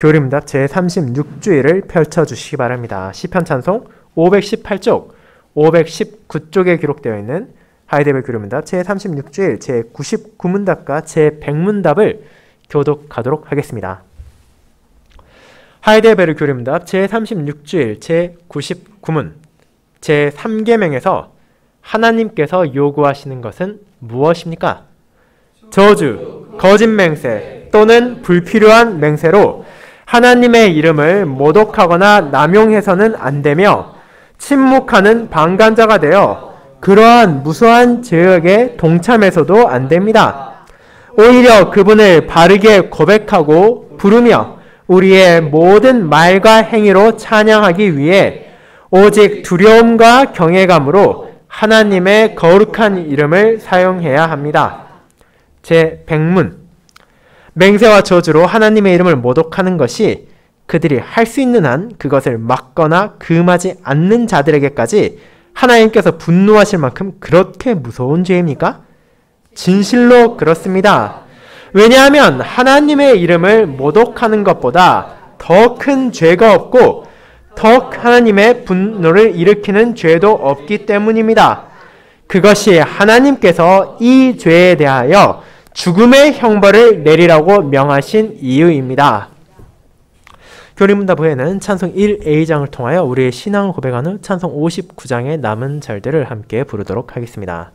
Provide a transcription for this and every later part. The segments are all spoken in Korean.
교리문답 제36주일을 펼쳐주시기 바랍니다. 시편 찬송 518쪽, 519쪽에 기록되어 있는 하이데벨 교리문답 제36주일 제99문답과 제100문답을 교독하도록 하겠습니다. 하이데벨 교리문답 제36주일 제99문 제3계명에서 하나님께서 요구하시는 것은 무엇입니까? 저주, 거짓 맹세 또는 불필요한 맹세로 하나님의 이름을 모독하거나 남용해서는 안 되며 침묵하는 방관자가 되어 그러한 무수한 죄악에 동참해서도 안 됩니다. 오히려 그분을 바르게 고백하고 부르며 우리의 모든 말과 행위로 찬양하기 위해 오직 두려움과 경외감으로 하나님의 거룩한 이름을 사용해야 합니다. 제100문 맹세와 저주로 하나님의 이름을 모독하는 것이 그들이 할 수 있는 한 그것을 막거나 금하지 않는 자들에게까지 하나님께서 분노하실 만큼 그렇게 무서운 죄입니까? 진실로 그렇습니다. 왜냐하면 하나님의 이름을 모독하는 것보다 더 큰 죄가 없고 더 하나님의 분노를 일으키는 죄도 없기 때문입니다. 그것이 하나님께서 이 죄에 대하여 죽음의 형벌을 내리라고 명하신 이유입니다. 교리문답 후에는 찬송 1A장을 통하여 우리의 신앙을 고백하는 찬송 59장의 남은 절들을 함께 부르도록 하겠습니다.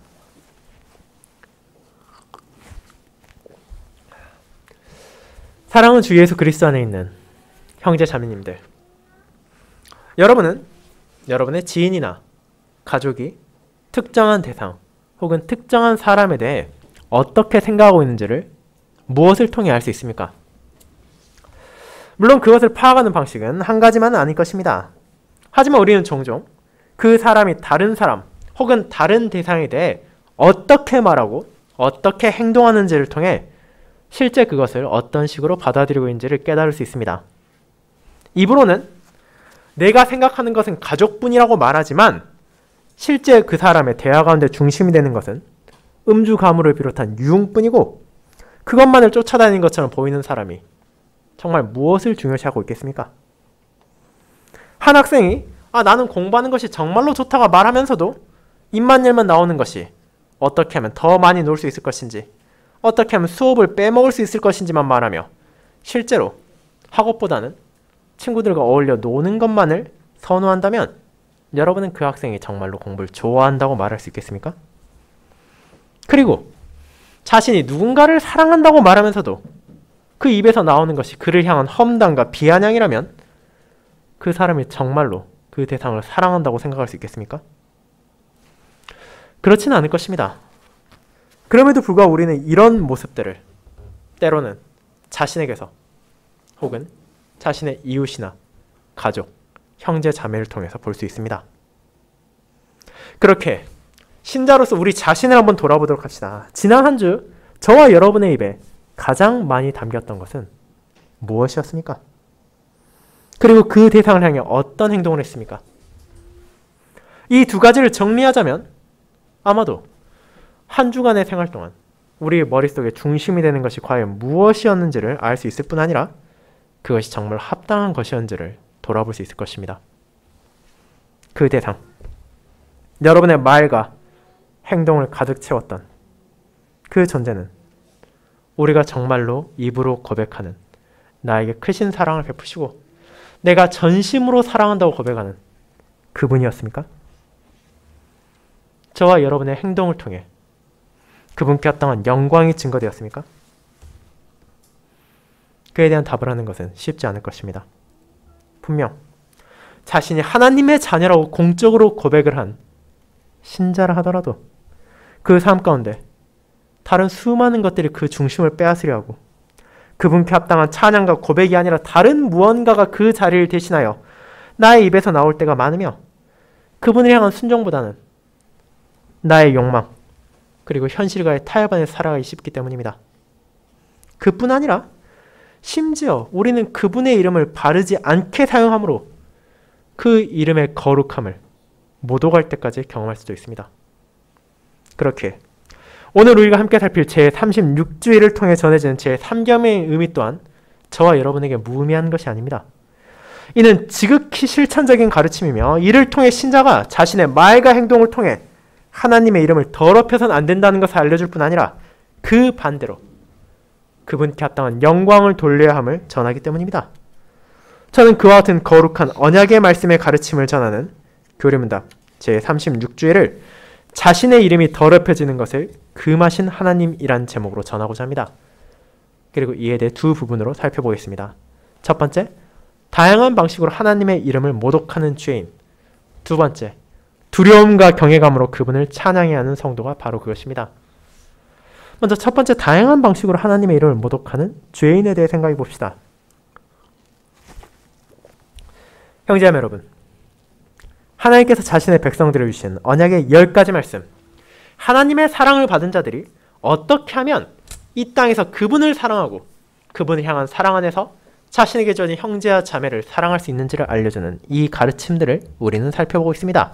사랑하는 주 예수 그리스도 안에 있는 형제 자매님들, 여러분은 여러분의 지인이나 가족이 특정한 대상 혹은 특정한 사람에 대해 어떻게 생각하고 있는지를 무엇을 통해 알 수 있습니까? 물론 그것을 파악하는 방식은 한 가지만은 아닐 것입니다. 하지만 우리는 종종 그 사람이 다른 사람 혹은 다른 대상에 대해 어떻게 말하고 어떻게 행동하는지를 통해 실제 그것을 어떤 식으로 받아들이고 있는지를 깨달을 수 있습니다. 입으로는 내가 생각하는 것은 가족뿐이라고 말하지만 실제 그 사람의 대화 가운데 중심이 되는 것은 음주 가물을 비롯한 유흥뿐이고 그것만을 쫓아다니는 것처럼 보이는 사람이 정말 무엇을 중요시하고 있겠습니까? 한 학생이 나는 공부하는 것이 정말로 좋다고 말하면서도 입만 열면 나오는 것이 어떻게 하면 더 많이 놀 수 있을 것인지 어떻게 하면 수업을 빼먹을 수 있을 것인지만 말하며 실제로 학업보다는 친구들과 어울려 노는 것만을 선호한다면 여러분은 그 학생이 정말로 공부를 좋아한다고 말할 수 있겠습니까? 그리고 자신이 누군가를 사랑한다고 말하면서도 그 입에서 나오는 것이 그를 향한 험담과 비아냥이라면 그 사람이 정말로 그 대상을 사랑한다고 생각할 수 있겠습니까? 그렇지는 않을 것입니다. 그럼에도 불구하고 우리는 이런 모습들을 때로는 자신에게서 혹은 자신의 이웃이나 가족, 형제, 자매를 통해서 볼 수 있습니다. 그렇게 신자로서 우리 자신을 한번 돌아보도록 합시다. 지난 한 주 저와 여러분의 입에 가장 많이 담겼던 것은 무엇이었습니까? 그리고 그 대상을 향해 어떤 행동을 했습니까? 이 두 가지를 정리하자면 아마도 한 주간의 생활 동안 우리의 머릿속에 중심이 되는 것이 과연 무엇이었는지를 알 수 있을 뿐 아니라 그것이 정말 합당한 것이었는지를 돌아볼 수 있을 것입니다. 그 대상, 여러분의 말과 행동을 가득 채웠던 그 존재는 우리가 정말로 입으로 고백하는 나에게 크신 사랑을 베푸시고 내가 전심으로 사랑한다고 고백하는 그분이었습니까? 저와 여러분의 행동을 통해 그분께 합당한 영광이 증거되었습니까? 그에 대한 답을 하는 것은 쉽지 않을 것입니다. 분명 자신이 하나님의 자녀라고 공적으로 고백을 한 신자라 하더라도 그 삶 가운데 다른 수많은 것들이 그 중심을 빼앗으려 하고 그분께 합당한 찬양과 고백이 아니라 다른 무언가가 그 자리를 대신하여 나의 입에서 나올 때가 많으며 그분을 향한 순종보다는 나의 욕망 그리고 현실과의 타협 안에 살아가기 쉽기 때문입니다. 그뿐 아니라 심지어 우리는 그분의 이름을 바르지 않게 사용함으로 그 이름의 거룩함을 모독할 때까지 경험할 수도 있습니다. 그렇게 오늘 우리가 함께 살필 제36주일을 통해 전해지는 제3계명의 의미 또한 저와 여러분에게 무의미한 것이 아닙니다. 이는 지극히 실천적인 가르침이며 이를 통해 신자가 자신의 말과 행동을 통해 하나님의 이름을 더럽혀서는 안 된다는 것을 알려줄 뿐 아니라 그 반대로 그분께 합당한 영광을 돌려야 함을 전하기 때문입니다. 저는 그와 같은 거룩한 언약의 말씀의 가르침을 전하는 교리문답 제36주일을 자신의 이름이 더럽혀지는 것을 금하신 하나님이란 제목으로 전하고자 합니다. 그리고 이에 대해 두 부분으로 살펴보겠습니다. 첫 번째, 다양한 방식으로 하나님의 이름을 모독하는 죄인. 두 번째, 두려움과 경외감으로 그분을 찬양해야 하는 성도가 바로 그것입니다. 먼저 첫 번째, 다양한 방식으로 하나님의 이름을 모독하는 죄인에 대해 생각해 봅시다. 형제자매 여러분, 하나님께서 자신의 백성들을 주신 언약의 10가지 말씀, 하나님의 사랑을 받은 자들이 어떻게 하면 이 땅에서 그분을 사랑하고 그분을 향한 사랑 안에서 자신에게 주어진 형제와 자매를 사랑할 수 있는지를 알려주는 이 가르침들을 우리는 살펴보고 있습니다.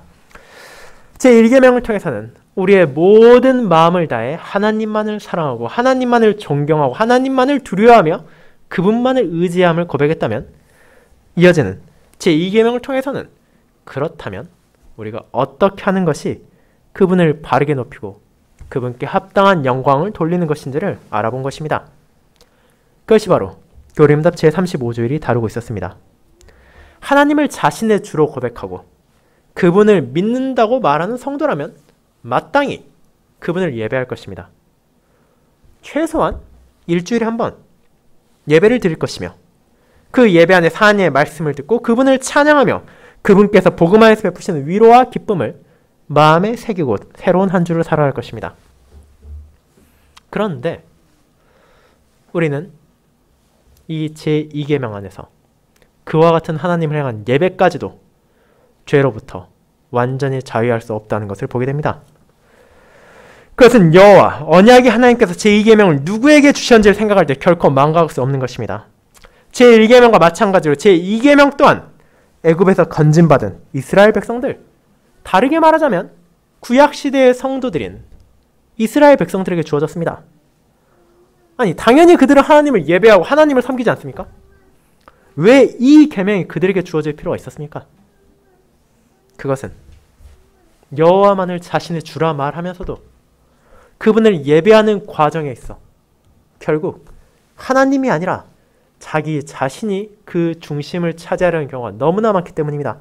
제1계명을 통해서는 우리의 모든 마음을 다해 하나님만을 사랑하고 하나님만을 존경하고 하나님만을 두려워하며 그분만을 의지함을 고백했다면, 이어지는 제2계명을 통해서는 그렇다면 우리가 어떻게 하는 것이 그분을 바르게 높이고 그분께 합당한 영광을 돌리는 것인지를 알아본 것입니다. 그것이 바로 교리문답 제35주일이 다루고 있었습니다. 하나님을 자신의 주로 고백하고 그분을 믿는다고 말하는 성도라면 마땅히 그분을 예배할 것입니다. 최소한 일주일에 한 번 예배를 드릴 것이며 그 예배 안에 하나님의 말씀을 듣고 그분을 찬양하며 그분께서 복음 안에서 베푸시는 위로와 기쁨을 마음에 새기고 새로운 한 주를 살아갈 것입니다. 그런데 우리는 이 제2계명 안에서 그와 같은 하나님을 향한 예배까지도 죄로부터 완전히 자유할 수 없다는 것을 보게 됩니다. 그것은 여호와 언약의 하나님께서 제2계명을 누구에게 주셨는지를 생각할 때 결코 망각할 수 없는 것입니다. 제1계명과 마찬가지로 제2계명 또한 애굽에서 건진받은 이스라엘 백성들, 다르게 말하자면 구약시대의 성도들인 이스라엘 백성들에게 주어졌습니다. 아니, 당연히 그들은 하나님을 예배하고 하나님을 섬기지 않습니까? 왜 이 계명이 그들에게 주어질 필요가 있었습니까? 그것은 여호와만을 자신의 주라 말하면서도 그분을 예배하는 과정에 있어 결국 하나님이 아니라 자기 자신이 그 중심을 차지하려는 경우가 너무나 많기 때문입니다.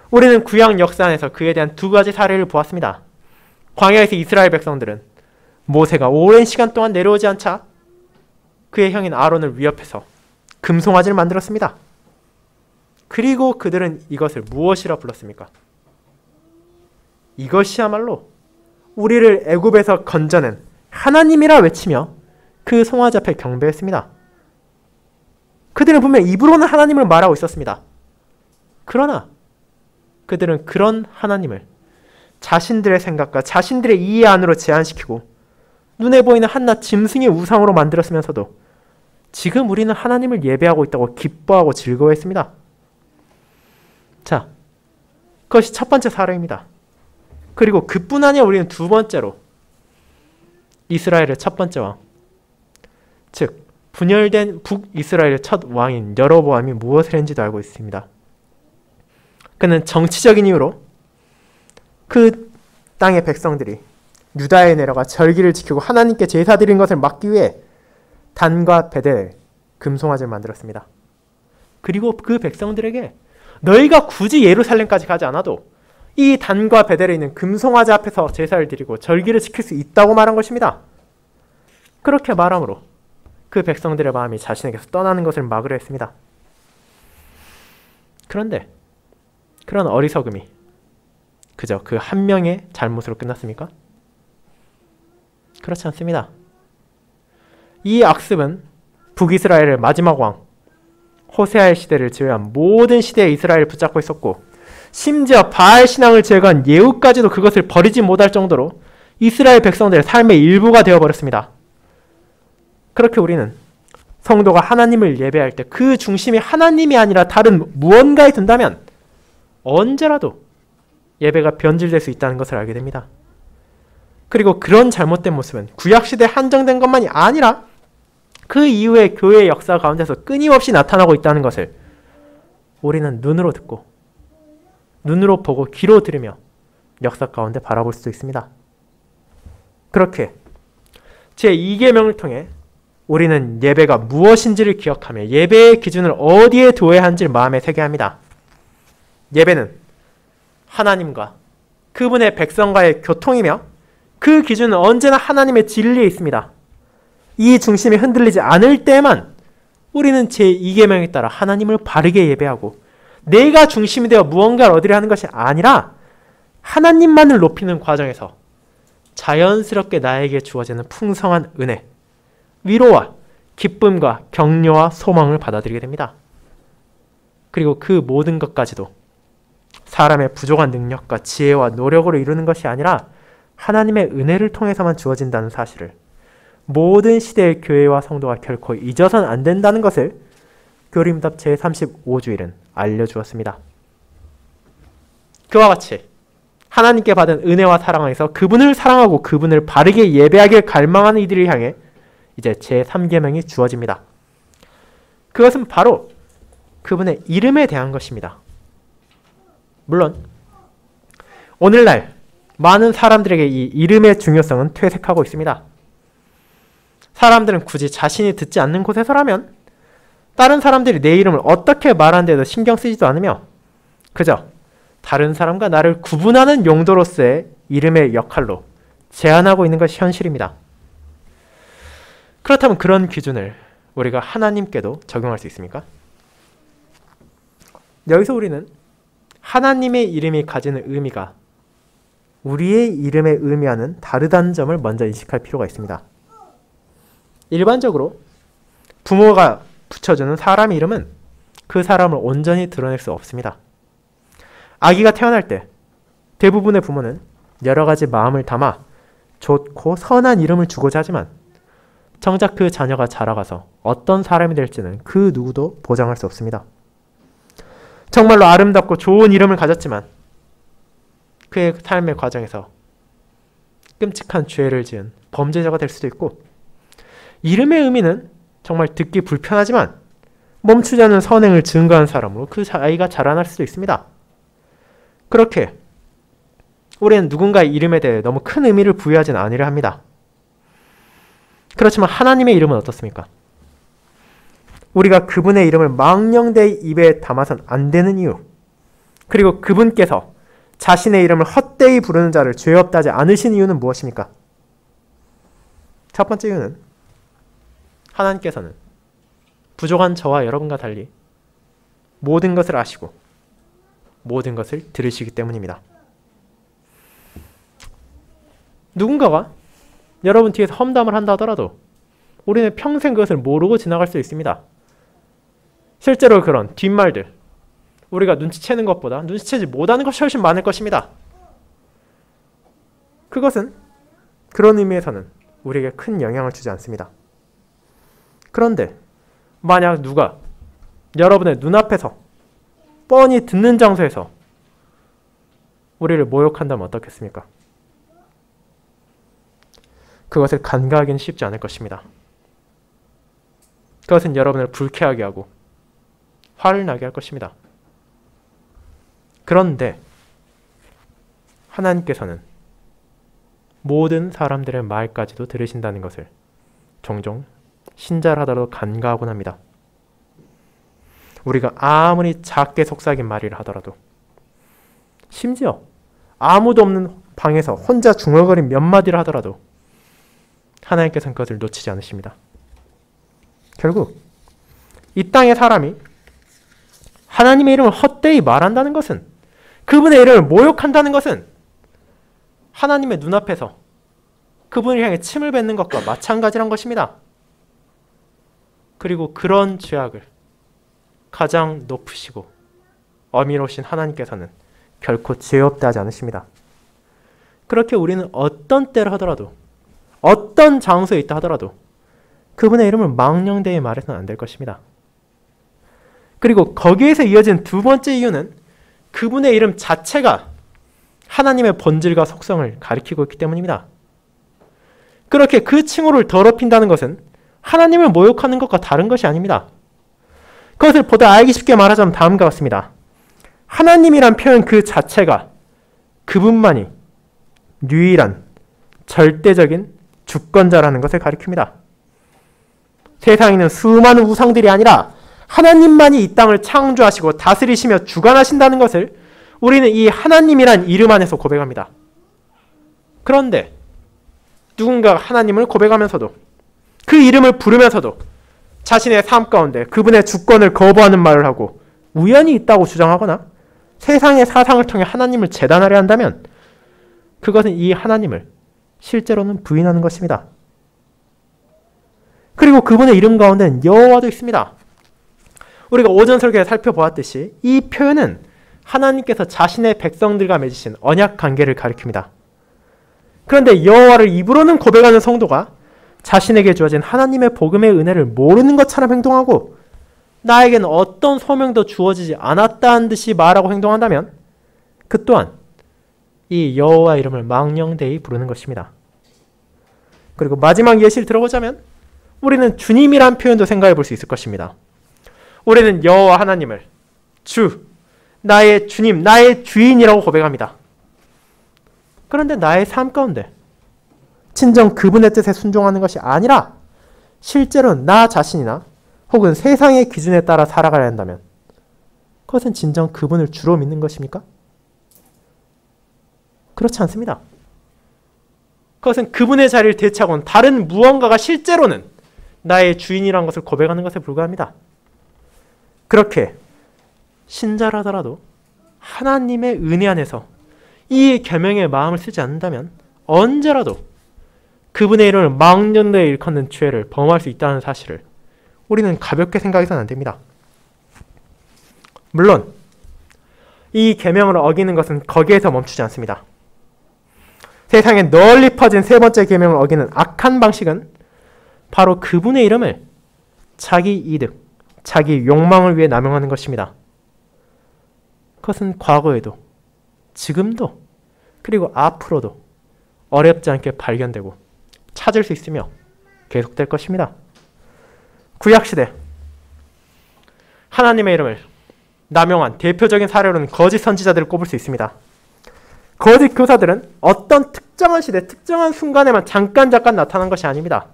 우리는 구약 역사 안에서 그에 대한 두 가지 사례를 보았습니다. 광야에서 이스라엘 백성들은 모세가 오랜 시간 동안 내려오지 않자 그의 형인 아론을 위협해서 금송아지를 만들었습니다. 그리고 그들은 이것을 무엇이라 불렀습니까? 이것이야말로 우리를 애굽에서 건져낸 하나님이라 외치며 그 송아지 앞에 경배했습니다. 그들은 분명 입으로는 하나님을 말하고 있었습니다. 그러나 그들은 그런 하나님을 자신들의 생각과 자신들의 이해 안으로 제한시키고 눈에 보이는 한낱 짐승의 우상으로 만들었으면서도 지금 우리는 하나님을 예배하고 있다고 기뻐하고 즐거워했습니다. 자, 그것이 첫 번째 사례입니다. 그리고 그뿐 아니라 우리는 두 번째로 이스라엘의 첫 번째 왕, 즉 분열된 북이스라엘의 첫 왕인 여로보암이 무엇을 했는지도 알고 있습니다. 그는 정치적인 이유로 그 땅의 백성들이 유다에 내려가 절기를 지키고 하나님께 제사 드리는 것을 막기 위해 단과 베델, 금송아지를 만들었습니다. 그리고 그 백성들에게 너희가 굳이 예루살렘까지 가지 않아도 이 단과 베델에 있는 금송아지 앞에서 제사를 드리고 절기를 지킬 수 있다고 말한 것입니다. 그렇게 말함으로 그 백성들의 마음이 자신에게서 떠나는 것을 막으려 했습니다. 그런데 그런 어리석음이 그저 그 한 명의 잘못으로 끝났습니까? 그렇지 않습니다. 이 악습은 북이스라엘의 마지막 왕 호세아의 시대를 제외한 모든 시대의 이스라엘을 붙잡고 있었고 심지어 바알 신앙을 제거한 예후까지도 그것을 버리지 못할 정도로 이스라엘 백성들의 삶의 일부가 되어버렸습니다. 그렇게 우리는 성도가 하나님을 예배할 때 그 중심이 하나님이 아니라 다른 무언가에 둔다면 언제라도 예배가 변질될 수 있다는 것을 알게 됩니다. 그리고 그런 잘못된 모습은 구약시대에 한정된 것만이 아니라 그 이후에 교회의 역사 가운데서 끊임없이 나타나고 있다는 것을 우리는 눈으로 듣고 눈으로 보고 귀로 들으며 역사 가운데 바라볼 수 있습니다. 그렇게 제2계명을 통해 우리는 예배가 무엇인지를 기억하며 예배의 기준을 어디에 두어야 하는지를 마음에 새겨야 합니다. 예배는 하나님과 그분의 백성과의 교통이며 그 기준은 언제나 하나님의 진리에 있습니다. 이 중심이 흔들리지 않을 때만 우리는 제2계명에 따라 하나님을 바르게 예배하고 내가 중심이 되어 무언가를 얻으려 하는 것이 아니라 하나님만을 높이는 과정에서 자연스럽게 나에게 주어지는 풍성한 은혜, 위로와 기쁨과 격려와 소망을 받아들이게 됩니다. 그리고 그 모든 것까지도 사람의 부족한 능력과 지혜와 노력으로 이루는 것이 아니라 하나님의 은혜를 통해서만 주어진다는 사실을 모든 시대의 교회와 성도가 결코 잊어서는 안 된다는 것을 교리문답 제35주일은 알려주었습니다. 그와 같이 하나님께 받은 은혜와 사랑 안에서 그분을 사랑하고 그분을 바르게 예배하길 갈망하는 이들을 향해 이제 제3계명이 주어집니다. 그것은 바로 그분의 이름에 대한 것입니다. 물론 오늘날 많은 사람들에게 이 이름의 중요성은 퇴색하고 있습니다. 사람들은 굳이 자신이 듣지 않는 곳에서라면 다른 사람들이 내 이름을 어떻게 말하는데도 신경 쓰지도 않으며 그저 다른 사람과 나를 구분하는 용도로서의 이름의 역할로 제한하고 있는 것이 현실입니다. 그렇다면 그런 기준을 우리가 하나님께도 적용할 수 있습니까? 여기서 우리는 하나님의 이름이 가지는 의미가 우리의 이름의 의미와는 다르다는 점을 먼저 인식할 필요가 있습니다. 일반적으로 부모가 붙여주는 사람 이름은 그 사람을 온전히 드러낼 수 없습니다. 아기가 태어날 때 대부분의 부모는 여러 가지 마음을 담아 좋고 선한 이름을 주고자 하지만 정작 그 자녀가 자라가서 어떤 사람이 될지는 그 누구도 보장할 수 없습니다. 정말로 아름답고 좋은 이름을 가졌지만 그의 삶의 과정에서 끔찍한 죄를 지은 범죄자가 될 수도 있고 이름의 의미는 정말 듣기 불편하지만 멈추지 않은 선행을 증거한 사람으로 그 아이가 자라날 수도 있습니다. 그렇게 우리는 누군가의 이름에 대해 너무 큰 의미를 부여하지는 않으려 합니다. 그렇지만 하나님의 이름은 어떻습니까? 우리가 그분의 이름을 망령되이 입에 담아선 안 되는 이유, 그리고 그분께서 자신의 이름을 헛되이 부르는 자를 죄 없다 하지 않으신 이유는 무엇입니까? 첫 번째 이유는 하나님께서는 부족한 저와 여러분과 달리 모든 것을 아시고 모든 것을 들으시기 때문입니다. 누군가가 여러분 뒤에서 험담을 한다 하더라도 우리는 평생 그것을 모르고 지나갈 수 있습니다. 실제로 그런 뒷말들, 우리가 눈치채는 것보다 눈치채지 못하는 것이 훨씬 많을 것입니다. 그것은 그런 의미에서는 우리에게 큰 영향을 주지 않습니다. 그런데 만약 누가 여러분의 눈앞에서 뻔히 듣는 장소에서 우리를 모욕한다면 어떻겠습니까? 그것을 간과하기는 쉽지 않을 것입니다. 그것은 여러분을 불쾌하게 하고 화를 나게 할 것입니다. 그런데 하나님께서는 모든 사람들의 말까지도 들으신다는 것을 종종 신자를 하더라도 간과하곤 합니다. 우리가 아무리 작게 속삭인 말이라 하더라도 심지어 아무도 없는 방에서 혼자 중얼거린 몇 마디를 하더라도 하나님께서는 그것을 놓치지 않으십니다. 결국 이 땅의 사람이 하나님의 이름을 헛되이 말한다는 것은, 그분의 이름을 모욕한다는 것은 하나님의 눈앞에서 그분을 향해 침을 뱉는 것과 마찬가지란 것입니다. 그리고 그런 죄악을 가장 높으시고 어미로우신 하나님께서는 결코 죄 없다 하지 않으십니다. 그렇게 우리는 어떤 때를 하더라도 어떤 장소에 있다 하더라도 그분의 이름을 망령되이 말해서는 안 될 것입니다. 그리고 거기에서 이어진 두 번째 이유는 그분의 이름 자체가 하나님의 본질과 속성을 가리키고 있기 때문입니다. 그렇게 그 칭호를 더럽힌다는 것은 하나님을 모욕하는 것과 다른 것이 아닙니다. 그것을 보다 알기 쉽게 말하자면 다음과 같습니다. 하나님이란 표현 그 자체가 그분만이 유일한 절대적인 주권자라는 것을 가리킵니다. 세상에 있는 수많은 우상들이 아니라 하나님만이 이 땅을 창조하시고 다스리시며 주관하신다는 것을 우리는 이 하나님이란 이름 안에서 고백합니다. 그런데 누군가 하나님을 고백하면서도 그 이름을 부르면서도 자신의 삶 가운데 그분의 주권을 거부하는 말을 하고 우연히 있다고 주장하거나 세상의 사상을 통해 하나님을 재단하려 한다면 그것은 이 하나님을 실제로는 부인하는 것입니다. 그리고 그분의 이름 가운데는 여호와도 있습니다. 우리가 오전 설교에 살펴보았듯이 이 표현은 하나님께서 자신의 백성들과 맺으신 언약 관계를 가리킵니다. 그런데 여호와를 입으로는 고백하는 성도가 자신에게 주어진 하나님의 복음의 은혜를 모르는 것처럼 행동하고 나에게는 어떤 소명도 주어지지 않았다는 듯이 말하고 행동한다면 그 또한 이 여호와 이름을 망령되이 부르는 것입니다. 그리고 마지막 예시를 들어보자면 우리는 주님이란 표현도 생각해 볼 수 있을 것입니다. 우리는 여호와 하나님을 주, 나의 주님, 나의 주인이라고 고백합니다. 그런데 나의 삶 가운데 진정 그분의 뜻에 순종하는 것이 아니라 실제로 나 자신이나 혹은 세상의 기준에 따라 살아가야 한다면 그것은 진정 그분을 주로 믿는 것입니까? 그렇지 않습니다. 그것은 그분의 자리를 대체하고는 다른 무언가가 실제로는 나의 주인이라는 것을 고백하는 것에 불과합니다. 그렇게 신자라더라도 하나님의 은혜 안에서 이 계명의 마음을 쓰지 않는다면 언제라도 그분의 이름을 망령되이 일컫는 죄를 범할 수 있다는 사실을 우리는 가볍게 생각해서는 안 됩니다. 물론 이 계명을 어기는 것은 거기에서 멈추지 않습니다. 세상에 널리 퍼진 세 번째 계명을 어기는 악한 방식은 바로 그분의 이름을 자기 이득, 자기 욕망을 위해 남용하는 것입니다. 그것은 과거에도 지금도 그리고 앞으로도 어렵지 않게 발견되고 찾을 수 있으며 계속될 것입니다. 구약시대 하나님의 이름을 남용한 대표적인 사례로는 거짓 선지자들을 꼽을 수 있습니다. 거짓 교사들은 어떤 특정한 시대, 특정한 순간에만 잠깐 나타난 것이 아닙니다.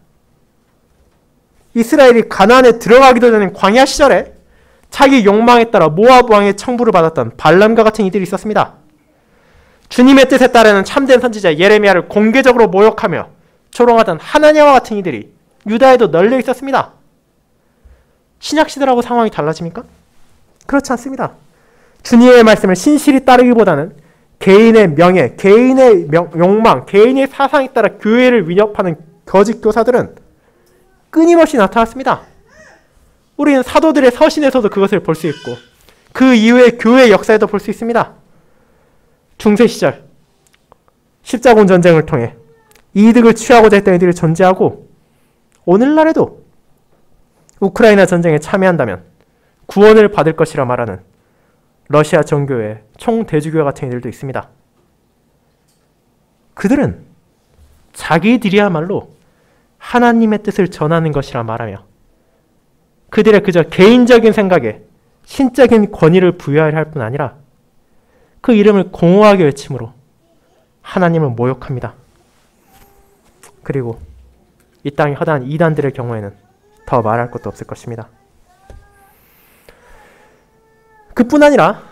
이스라엘이 가나안에 들어가기도 전인 광야 시절에 자기 욕망에 따라 모압 왕의 청부를 받았던 발람과 같은 이들이 있었습니다. 주님의 뜻에 따르는 참된 선지자 예레미야를 공개적으로 모욕하며 조롱하던 하나냐와 같은 이들이 유다에도 널려 있었습니다. 신약시대라고 상황이 달라집니까? 그렇지 않습니다. 주님의 말씀을 신실히 따르기보다는 개인의 명예, 개인의 욕망, 개인의 사상에 따라 교회를 위협하는 거짓 교사들은 끊임없이 나타났습니다. 우리는 사도들의 서신에서도 그것을 볼 수 있고 그 이후의 교회 역사에도 볼 수 있습니다. 중세 시절 십자군 전쟁을 통해 이득을 취하고자 했던 이들이 존재하고 오늘날에도 우크라이나 전쟁에 참여한다면 구원을 받을 것이라 말하는 러시아 정교회, 총대주교회 같은 이들도 있습니다. 그들은 자기들이야말로 하나님의 뜻을 전하는 것이라 말하며 그들의 그저 개인적인 생각에 신적인 권위를 부여하려 할 뿐 아니라 그 이름을 공허하게 외침으로 하나님을 모욕합니다. 그리고 이 땅에 허다한 이단들의 경우에는 더 말할 것도 없을 것입니다. 그뿐 아니라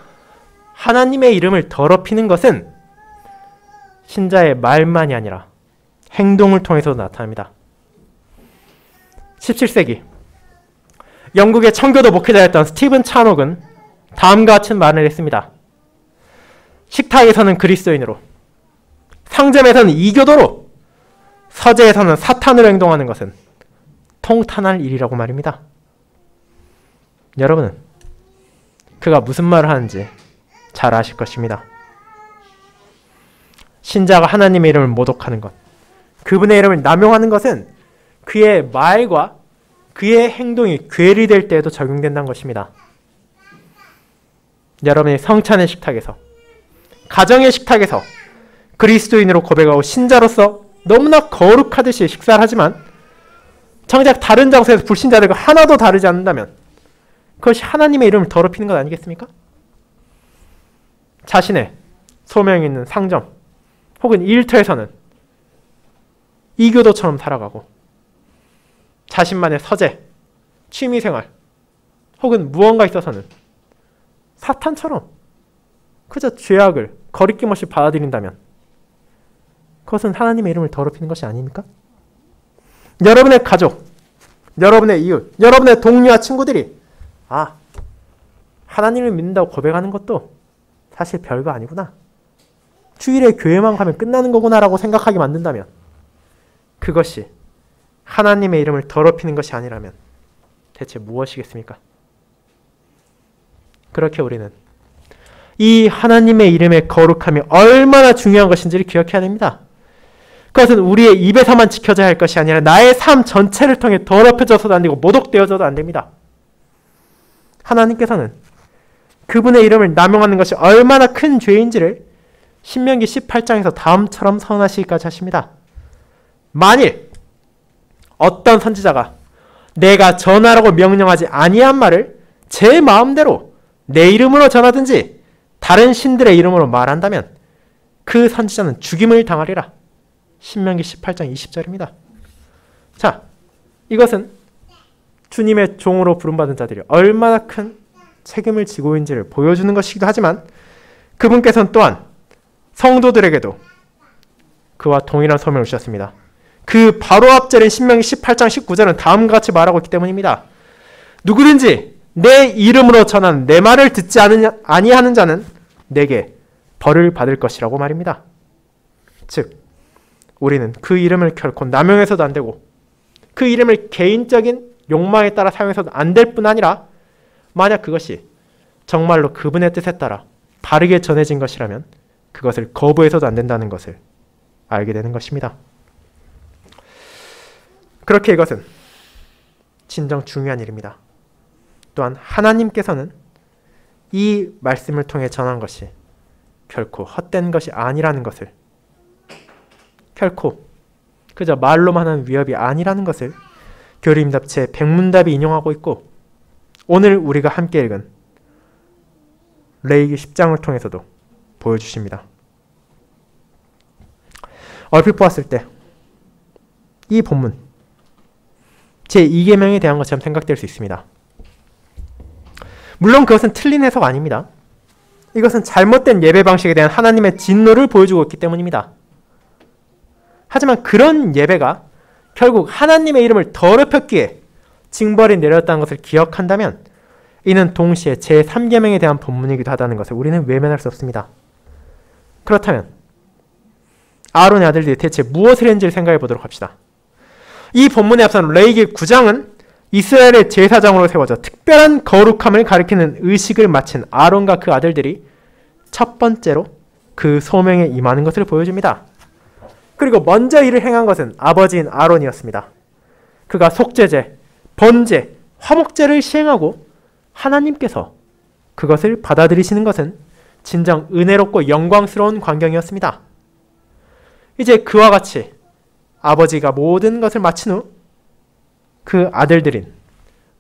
하나님의 이름을 더럽히는 것은 신자의 말만이 아니라 행동을 통해서도 나타납니다. 17세기 영국의 청교도 목회자였던 스티븐 차녹은 다음과 같은 말을 했습니다. 식탁에서는 그리스도인으로, 상점에서는 이교도로, 서재에서는 사탄으로 행동하는 것은 통탄할 일이라고 말입니다. 여러분은 그가 무슨 말을 하는지 잘 아실 것입니다. 신자가 하나님의 이름을 모독하는 것, 그분의 이름을 남용하는 것은 그의 말과 그의 행동이 괴리될 때에도 적용된다는 것입니다. 여러분이 성찬의 식탁에서, 가정의 식탁에서 그리스도인으로 고백하고 신자로서 너무나 거룩하듯이 식사를 하지만 정작 다른 장소에서 불신자들과 하나도 다르지 않는다면 그것이 하나님의 이름을 더럽히는 것 아니겠습니까? 자신의 소명이 있는 상점 혹은 일터에서는 이교도처럼 살아가고 자신만의 서재, 취미생활 혹은 무언가 있어서는 사탄처럼 그저 죄악을 거리낌 없이 받아들인다면 그것은 하나님의 이름을 더럽히는 것이 아닙니까? 여러분의 가족, 여러분의 이웃, 여러분의 동료와 친구들이 하나님을 믿는다고 고백하는 것도 사실 별거 아니구나. 주일에 교회만 가면 끝나는 거구나라고 생각하게 만든다면 그것이 하나님의 이름을 더럽히는 것이 아니라면 대체 무엇이겠습니까? 그렇게 우리는 이 하나님의 이름의 거룩함이 얼마나 중요한 것인지를 기억해야 됩니다. 그것은 우리의 입에서만 지켜져야 할 것이 아니라 나의 삶 전체를 통해 더럽혀져서도 안 되고 모독되어져도 안 됩니다. 하나님께서는 그분의 이름을 남용하는 것이 얼마나 큰 죄인지를 신명기 18장에서 다음처럼 선언하시기까지 하십니다. 만일 어떤 선지자가 내가 전하라고 명령하지 아니한 말을 제 마음대로 내 이름으로 전하든지 다른 신들의 이름으로 말한다면 그 선지자는 죽임을 당하리라. 신명기 18장 20절입니다. 자, 이것은 주님의 종으로 부름받은 자들이 얼마나 큰 책임을 지고 있는지를 보여주는 것이기도 하지만 그분께서는 또한 성도들에게도 그와 동일한 소명을 주셨습니다. 그 바로 앞절인 신명기 18장 19절은 다음과 같이 말하고 있기 때문입니다. 누구든지 내 이름으로 전하는 내 말을 듣지 아니하는 자는 내게 벌을 받을 것이라고 말입니다. 즉 우리는 그 이름을 결코 남용해서도 안 되고 그 이름을 개인적인 욕망에 따라 사용해서도 안 될 뿐 아니라 만약 그것이 정말로 그분의 뜻에 따라 바르게 전해진 것이라면 그것을 거부해서도 안 된다는 것을 알게 되는 것입니다. 그렇게 이것은 진정 중요한 일입니다. 또한 하나님께서는 이 말씀을 통해 전한 것이 결코 헛된 것이 아니라는 것을, 결코 그저 말로만 하는 위협이 아니라는 것을 교리임답체 백문답이 인용하고 있고 오늘 우리가 함께 읽은 레위기 10장을 통해서도 보여주십니다. 얼핏 보았을 때 이 본문 제2계명에 대한 것처럼 생각될 수 있습니다. 물론 그것은 틀린 해석 아닙니다. 이것은 잘못된 예배 방식에 대한 하나님의 진노를 보여주고 있기 때문입니다. 하지만 그런 예배가 결국 하나님의 이름을 더럽혔기에 징벌이 내렸다는 것을 기억한다면 이는 동시에 제3계명에 대한 본문이기도 하다는 것을 우리는 외면할 수 없습니다. 그렇다면 아론의 아들들이 대체 무엇을 했는지를 생각해 보도록 합시다. 이 본문에 앞선 레위기 9장은 이스라엘의 제사장으로 세워져 특별한 거룩함을 가리키는 의식을 마친 아론과 그 아들들이 첫 번째로 그 소명에 임하는 것을 보여줍니다. 그리고 먼저 이를 행한 것은 아버지인 아론이었습니다. 그가 속죄제, 번제, 화목제를 시행하고 하나님께서 그것을 받아들이시는 것은 진정 은혜롭고 영광스러운 광경이었습니다. 이제 그와 같이 아버지가 모든 것을 마친 후 그 아들들인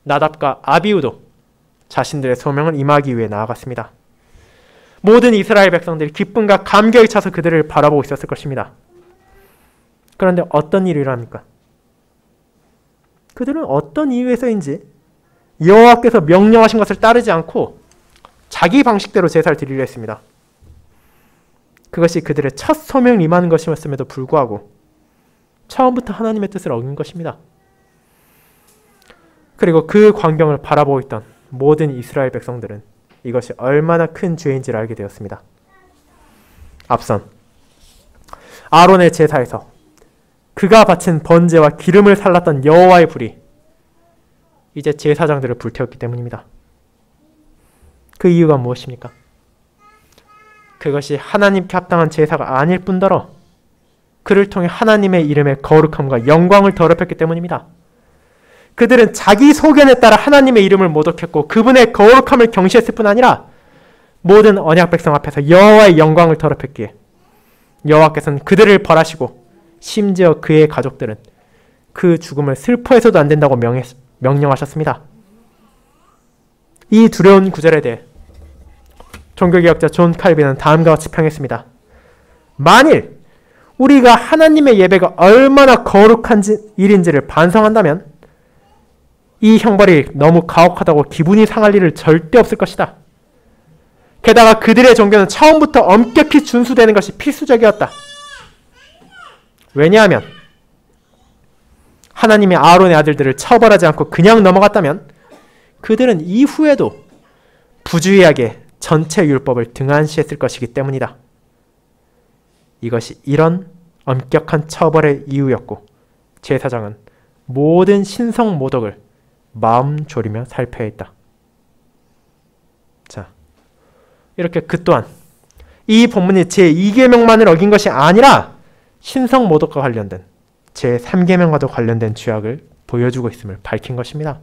나답과 아비후도 자신들의 소명을 임하기 위해 나아갔습니다. 모든 이스라엘 백성들이 기쁨과 감격에 차서 그들을 바라보고 있었을 것입니다. 그런데 어떤 일이 일어납니까? 그들은 어떤 이유에서인지 여호와께서 명령하신 것을 따르지 않고 자기 방식대로 제사를 드리려 했습니다. 그것이 그들의 첫 소명을 임하는 것이었음에도 불구하고 처음부터 하나님의 뜻을 어긴 것입니다. 그리고 그 광경을 바라보고 있던 모든 이스라엘 백성들은 이것이 얼마나 큰 죄인지를 알게 되었습니다. 앞선 아론의 제사에서 그가 바친 번제와 기름을 살랐던 여호와의 불이 이제 제사장들을 불태웠기 때문입니다. 그 이유가 무엇입니까? 그것이 하나님께 합당한 제사가 아닐 뿐더러 그를 통해 하나님의 이름의 거룩함과 영광을 더럽혔기 때문입니다. 그들은 자기 소견에 따라 하나님의 이름을 모독했고 그분의 거룩함을 경시했을 뿐 아니라 모든 언약 백성 앞에서 여호와의 영광을 더럽혔기에 여호와께서는 그들을 벌하시고 심지어 그의 가족들은 그 죽음을 슬퍼해서도 안 된다고 명령하셨습니다. 이 두려운 구절에 대해 종교개혁자 존 칼빈은 다음과 같이 평했습니다. 만일 우리가 하나님의 예배가 얼마나 거룩한 일인지를 반성한다면 이 형벌이 너무 가혹하다고 기분이 상할 일은 절대 없을 것이다. 게다가 그들의 종교는 처음부터 엄격히 준수되는 것이 필수적이었다. 왜냐하면 하나님의 아론의 아들들을 처벌하지 않고 그냥 넘어갔다면 그들은 이후에도 부주의하게 전체 율법을 등한시했을 것이기 때문이다. 이것이 이런 엄격한 처벌의 이유였고 제사장은 모든 신성 모독을 마음 졸이며 살펴야 했다. 자, 이렇게 그 또한 이 본문이 제2계명만을 어긴 것이 아니라 신성 모독과 관련된 제3계명과도 관련된 죄악을 보여주고 있음을 밝힌 것입니다.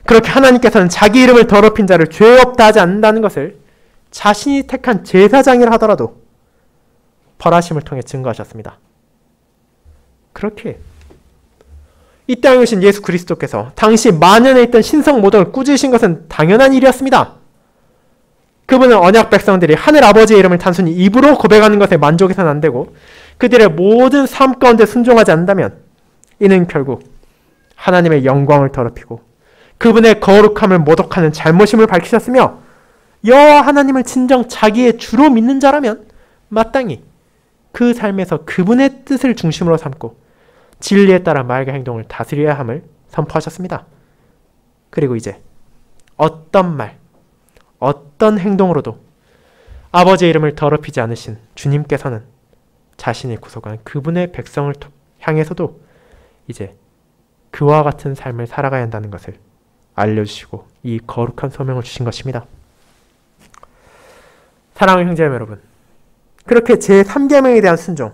그렇게 하나님께서는 자기 이름을 더럽힌 자를 죄 없다 하지 않는다는 것을 자신이 택한 제사장이라 하더라도 벌하심을 통해 증거하셨습니다. 그렇게 이 땅에 오신 예수 그리스도께서 당시 만연해 있던 신성 모독을 꾸짖으신 것은 당연한 일이었습니다. 그분은 언약 백성들이 하늘 아버지의 이름을 단순히 입으로 고백하는 것에 만족해서는 안 되고 그들의 모든 삶 가운데 순종하지 않는다면 이는 결국 하나님의 영광을 더럽히고 그분의 거룩함을 모독하는 잘못임을 밝히셨으며 여호와 하나님을 진정 자기의 주로 믿는 자라면 마땅히 그 삶에서 그분의 뜻을 중심으로 삼고 진리에 따라 말과 행동을 다스려야 함을 선포하셨습니다. 그리고 이제 어떤 말, 어떤 행동으로도 아버지의 이름을 더럽히지 않으신 주님께서는 자신이 구속한 그분의 백성을 향해서도 이제 그와 같은 삶을 살아가야 한다는 것을 알려주시고 이 거룩한 소명을 주신 것입니다. 사랑하는 형제자매 여러분, 그렇게 제3계명에 대한 순종,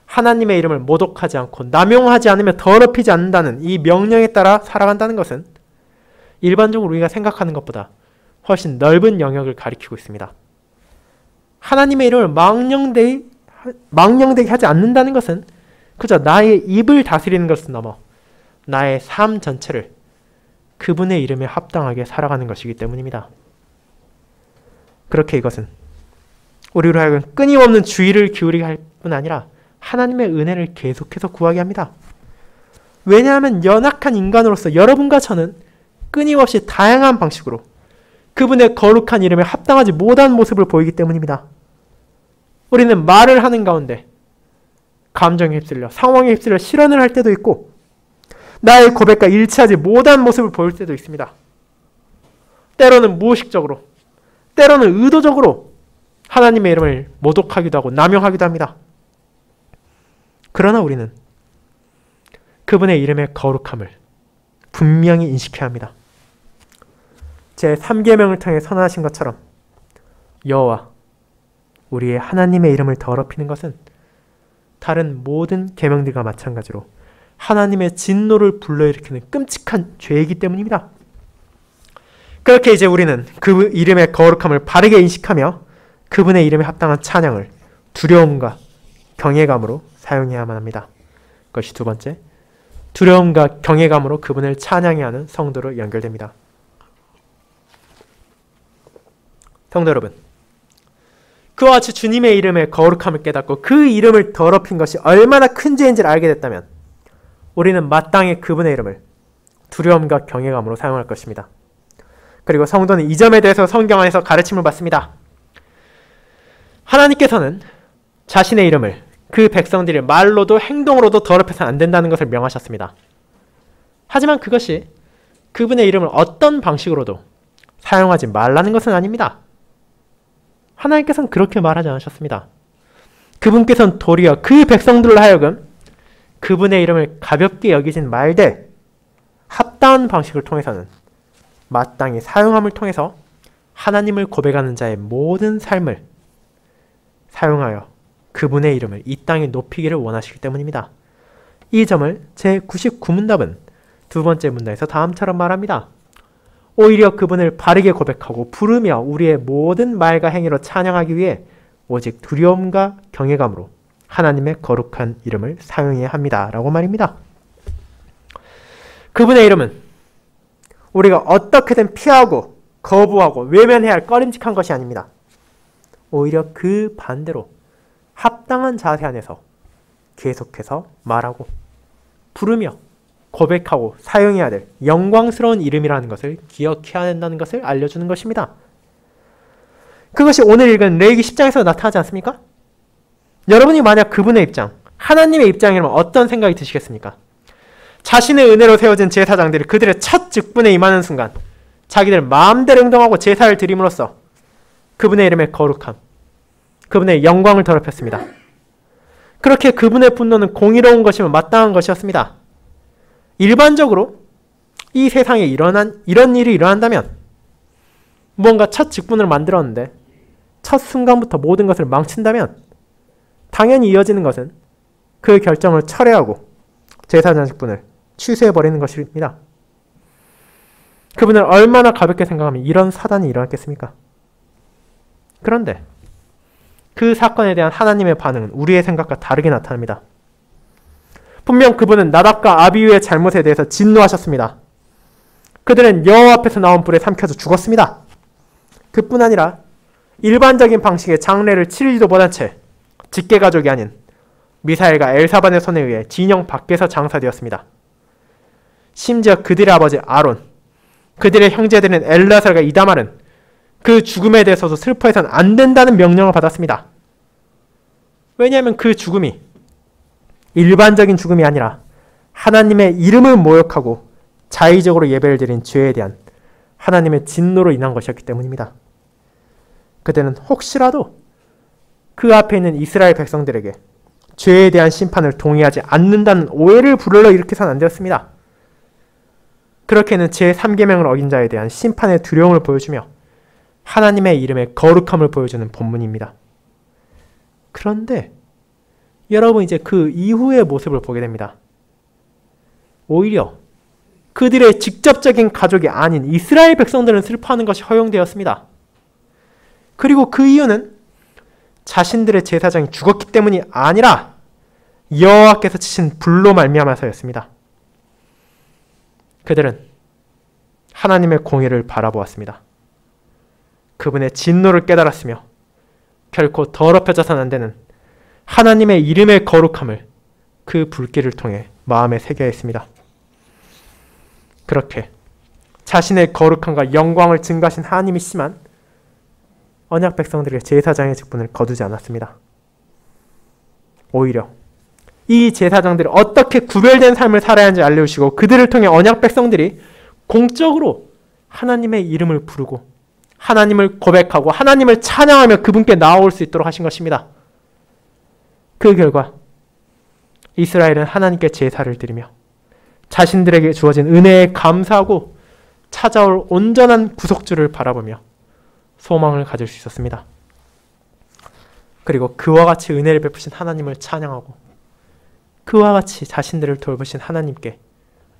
하나님의 이름을 모독하지 않고 남용하지 않으며 더럽히지 않는다는 이 명령에 따라 살아간다는 것은 일반적으로 우리가 생각하는 것보다 훨씬 넓은 영역을 가리키고 있습니다. 하나님의 이름을 망령되게 하지 않는다는 것은 그저 나의 입을 다스리는 것을 넘어 나의 삶 전체를 그분의 이름에 합당하게 살아가는 것이기 때문입니다. 그렇게 이것은 우리로 하여금 끊임없는 주의를 기울이게 할 뿐 아니라 하나님의 은혜를 계속해서 구하게 합니다. 왜냐하면 연약한 인간으로서 여러분과 저는 끊임없이 다양한 방식으로 그분의 거룩한 이름에 합당하지 못한 모습을 보이기 때문입니다. 우리는 말을 하는 가운데 감정에 휩쓸려 상황에 휩쓸려 실언을 할 때도 있고 나의 고백과 일치하지 못한 모습을 보일 때도 있습니다. 때로는 무의식적으로, 때로는 의도적으로 하나님의 이름을 모독하기도 하고 남용하기도 합니다. 그러나 우리는 그분의 이름의 거룩함을 분명히 인식해야 합니다. 제3계명을 통해 선언하신 것처럼 여호와 우리의 하나님의 이름을 더럽히는 것은 다른 모든 계명들과 마찬가지로 하나님의 진노를 불러일으키는 끔찍한 죄이기 때문입니다. 그렇게 이제 우리는 그 이름의 거룩함을 바르게 인식하며 그분의 이름에 합당한 찬양을 두려움과 경외감으로 사용해야만 합니다. 그것이 두 번째, 두려움과 경외감으로 그분을 찬양해야 하는 성도로 연결됩니다. 성도 여러분, 그와 같이 주님의 이름의 거룩함을 깨닫고 그 이름을 더럽힌 것이 얼마나 큰 죄인지를 알게 됐다면 우리는 마땅히 그분의 이름을 두려움과 경외감으로 사용할 것입니다. 그리고 성도는 이 점에 대해서 성경 안에서 가르침을 받습니다. 하나님께서는 자신의 이름을 그 백성들이 말로도 행동으로도 더럽혀서는 안 된다는 것을 명하셨습니다. 하지만 그것이 그분의 이름을 어떤 방식으로도 사용하지 말라는 것은 아닙니다. 하나님께서는 그렇게 말하지 않으셨습니다. 그분께서는 도리어 그 백성들로 하여금 그분의 이름을 가볍게 여기진 말되 합당한 방식을 통해서는 마땅히 사용함을 통해서 하나님을 고백하는 자의 모든 삶을 사용하여 그분의 이름을 이 땅에 높이기를 원하시기 때문입니다. 이 점을 제99문답은 두 번째 문답에서 다음처럼 말합니다. 오히려 그분을 바르게 고백하고 부르며 우리의 모든 말과 행위로 찬양하기 위해 오직 두려움과 경외감으로 하나님의 거룩한 이름을 사용해야 합니다. 라고 말입니다. 그분의 이름은 우리가 어떻게든 피하고 거부하고 외면해야 할 꺼림칙한 것이 아닙니다. 오히려 그 반대로 합당한 자세 안에서 계속해서 말하고 부르며 고백하고 사용해야 될 영광스러운 이름이라는 것을 기억해야 한다는 것을 알려주는 것입니다. 그것이 오늘 읽은 레위기 10장에서 나타나지 않습니까? 여러분이 만약 그분의 입장, 하나님의 입장이라면 어떤 생각이 드시겠습니까? 자신의 은혜로 세워진 제사장들이 그들의 첫 직분에 임하는 순간 자기들 마음대로 행동하고 제사를 드림으로써 그분의 이름의 거룩함, 그분의 영광을 더럽혔습니다. 그렇게 그분의 분노는 공의로운 것이면 마땅한 것이었습니다. 일반적으로 이 세상에 이런 일이 일어난다면 무언가 첫 직분을 만들었는데 첫 순간부터 모든 것을 망친다면 당연히 이어지는 것은 그 결정을 철회하고 제사장 직분을 취소해버리는 것입니다. 그분을 얼마나 가볍게 생각하면 이런 사단이 일어났겠습니까? 그런데 그 사건에 대한 하나님의 반응은 우리의 생각과 다르게 나타납니다. 분명 그분은 나답과 아비후의 잘못에 대해서 진노하셨습니다. 그들은 여호와 앞에서 나온 불에 삼켜져 죽었습니다. 그뿐 아니라 일반적인 방식의 장례를 치르지도 못한 채 직계가족이 아닌 미사엘과 엘사반의 손에 의해 진영 밖에서 장사되었습니다. 심지어 그들의 아버지 아론, 그들의 형제들인 엘라살과 이다말은 그 죽음에 대해서도 슬퍼해서는 안 된다는 명령을 받았습니다. 왜냐하면 그 죽음이 일반적인 죽음이 아니라 하나님의 이름을 모욕하고 자의적으로 예배를 드린 죄에 대한 하나님의 진노로 인한 것이었기 때문입니다. 그들은 혹시라도 그 앞에 있는 이스라엘 백성들에게 죄에 대한 심판을 동의하지 않는다는 오해를 불러일으켜서는 안 되었습니다. 그렇게는 제3계명을 어긴 자에 대한 심판의 두려움을 보여주며 하나님의 이름의 거룩함을 보여주는 본문입니다. 그런데 여러분 이제 그 이후의 모습을 보게 됩니다. 오히려 그들의 직접적인 가족이 아닌 이스라엘 백성들은 슬퍼하는 것이 허용되었습니다. 그리고 그 이유는 자신들의 제사장이 죽었기 때문이 아니라 여호와께서 치신 불로 말미암아서였습니다. 그들은 하나님의 공의를 바라보았습니다. 그분의 진노를 깨달았으며 결코 더럽혀져서는 안 되는 하나님의 이름의 거룩함을 그 불길을 통해 마음에 새겨야 했습니다. 그렇게 자신의 거룩함과 영광을 증거하신 하나님이시지만 언약 백성들의 제사장의 직분을 거두지 않았습니다. 오히려 이 제사장들이 어떻게 구별된 삶을 살아야 하는지 알려주시고 그들을 통해 언약 백성들이 공적으로 하나님의 이름을 부르고 하나님을 고백하고 하나님을 찬양하며 그분께 나아올 수 있도록 하신 것입니다. 그 결과 이스라엘은 하나님께 제사를 드리며 자신들에게 주어진 은혜에 감사하고 찾아올 온전한 구속주를 바라보며 소망을 가질 수 있었습니다. 그리고 그와 같이 은혜를 베푸신 하나님을 찬양하고 그와 같이 자신들을 돌보신 하나님께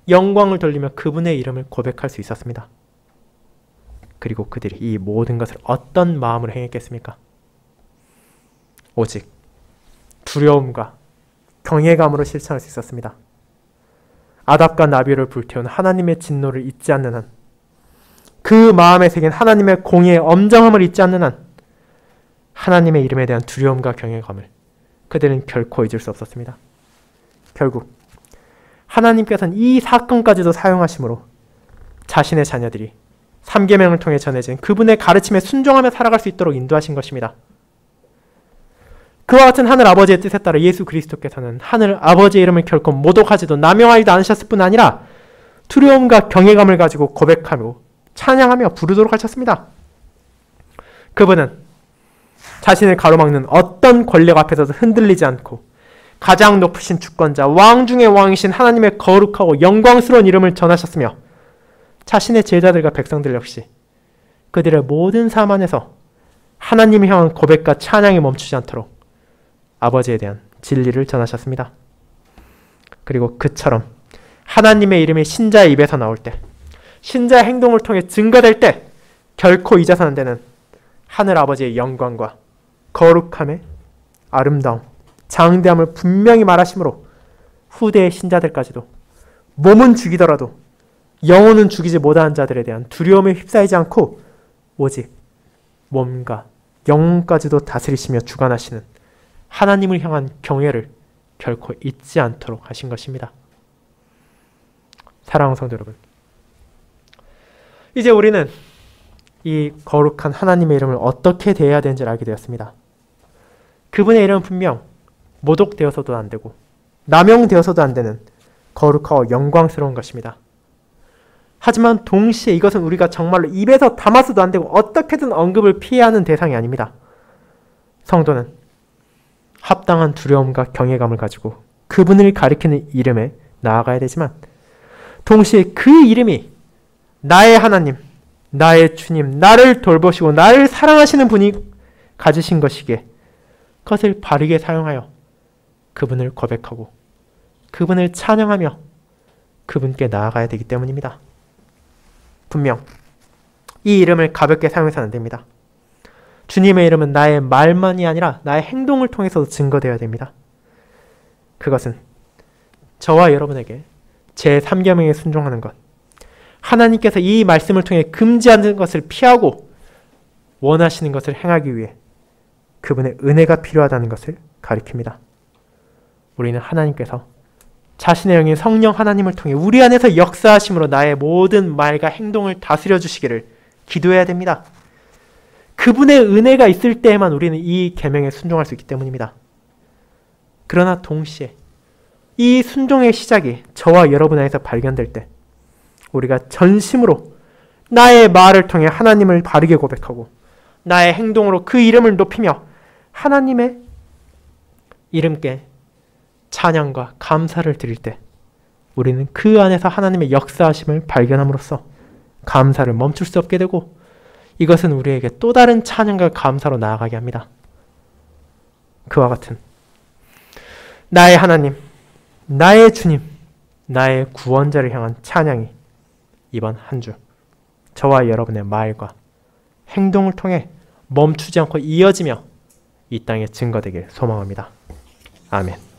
영광을 돌리며 그분의 이름을 고백할 수 있었습니다. 그리고 그들이 이 모든 것을 어떤 마음으로 행했겠습니까? 오직 두려움과 경외감으로 실천할 수 있었습니다. 아답과 나비를 불태운 하나님의 진노를 잊지 않는 한, 그 마음에 새긴 하나님의 공의의 엄정함을 잊지 않는 한, 하나님의 이름에 대한 두려움과 경외감을 그들은 결코 잊을 수 없었습니다. 결국 하나님께서는 이 사건까지도 사용하심으로 자신의 자녀들이 3계명을 통해 전해진 그분의 가르침에 순종하며 살아갈 수 있도록 인도하신 것입니다. 그와 같은 하늘 아버지의 뜻에 따라 예수 그리스도께서는 하늘 아버지의 이름을 결코 모독하지도 남용하지도 않으셨을 뿐 아니라 두려움과 경외감을 가지고 고백하며 찬양하며 부르도록 하셨습니다. 그분은 자신을 가로막는 어떤 권력 앞에서도 흔들리지 않고 가장 높으신 주권자, 왕 중의 왕이신 하나님의 거룩하고 영광스러운 이름을 전하셨으며 자신의 제자들과 백성들 역시 그들의 모든 삶 안에서 하나님을 향한 고백과 찬양이 멈추지 않도록 아버지에 대한 진리를 전하셨습니다. 그리고 그처럼 하나님의 이름이 신자의 입에서 나올 때, 신자의 행동을 통해 증거될 때 결코 잊어서는 안 되는 하늘 아버지의 영광과 거룩함의 아름다움, 장대함을 분명히 말하시므로 후대의 신자들까지도 몸은 죽이더라도 영혼은 죽이지 못하는 자들에 대한 두려움에 휩싸이지 않고 오직 몸과 영혼까지도 다스리시며 주관하시는 하나님을 향한 경외를 결코 잊지 않도록 하신 것입니다. 사랑하는 성도 여러분, 이제 우리는 이 거룩한 하나님의 이름을 어떻게 대해야 되는지를 알게 되었습니다. 그분의 이름은 분명 모독되어서도 안 되고 남용되어서도 안 되는 거룩하고 영광스러운 것입니다. 하지만 동시에 이것은 우리가 정말로 입에서 담아서도 안 되고 어떻게든 언급을 피해야 하는 대상이 아닙니다. 성도는 합당한 두려움과 경외감을 가지고 그분을 가리키는 이름에 나아가야 되지만 동시에 그 이름이 나의 하나님, 나의 주님, 나를 돌보시고 나를 사랑하시는 분이 가지신 것이기에 그것을 바르게 사용하여 그분을 고백하고 그분을 찬양하며 그분께 나아가야 되기 때문입니다. 분명 이 이름을 가볍게 사용해서는 안 됩니다. 주님의 이름은 나의 말만이 아니라 나의 행동을 통해서도 증거되어야 됩니다. 그것은 저와 여러분에게 제3계명에 순종하는 것, 하나님께서 이 말씀을 통해 금지하는 것을 피하고 원하시는 것을 행하기 위해 그분의 은혜가 필요하다는 것을 가리킵니다. 우리는 하나님께서 자신의 영인 성령 하나님을 통해 우리 안에서 역사하심으로 나의 모든 말과 행동을 다스려 주시기를 기도해야 됩니다. 그분의 은혜가 있을 때에만 우리는 이 계명에 순종할 수 있기 때문입니다. 그러나 동시에 이 순종의 시작이 저와 여러분 안에서 발견될 때 우리가 전심으로 나의 말을 통해 하나님을 바르게 고백하고 나의 행동으로 그 이름을 높이며 하나님의 이름께 찬양과 감사를 드릴 때 우리는 그 안에서 하나님의 역사하심을 발견함으로써 감사를 멈출 수 없게 되고 이것은 우리에게 또 다른 찬양과 감사로 나아가게 합니다. 그와 같은 나의 하나님, 나의 주님, 나의 구원자를 향한 찬양이 이번 한 주 저와 여러분의 말과 행동을 통해 멈추지 않고 이어지며 이 땅에 증거되길 소망합니다. 아멘.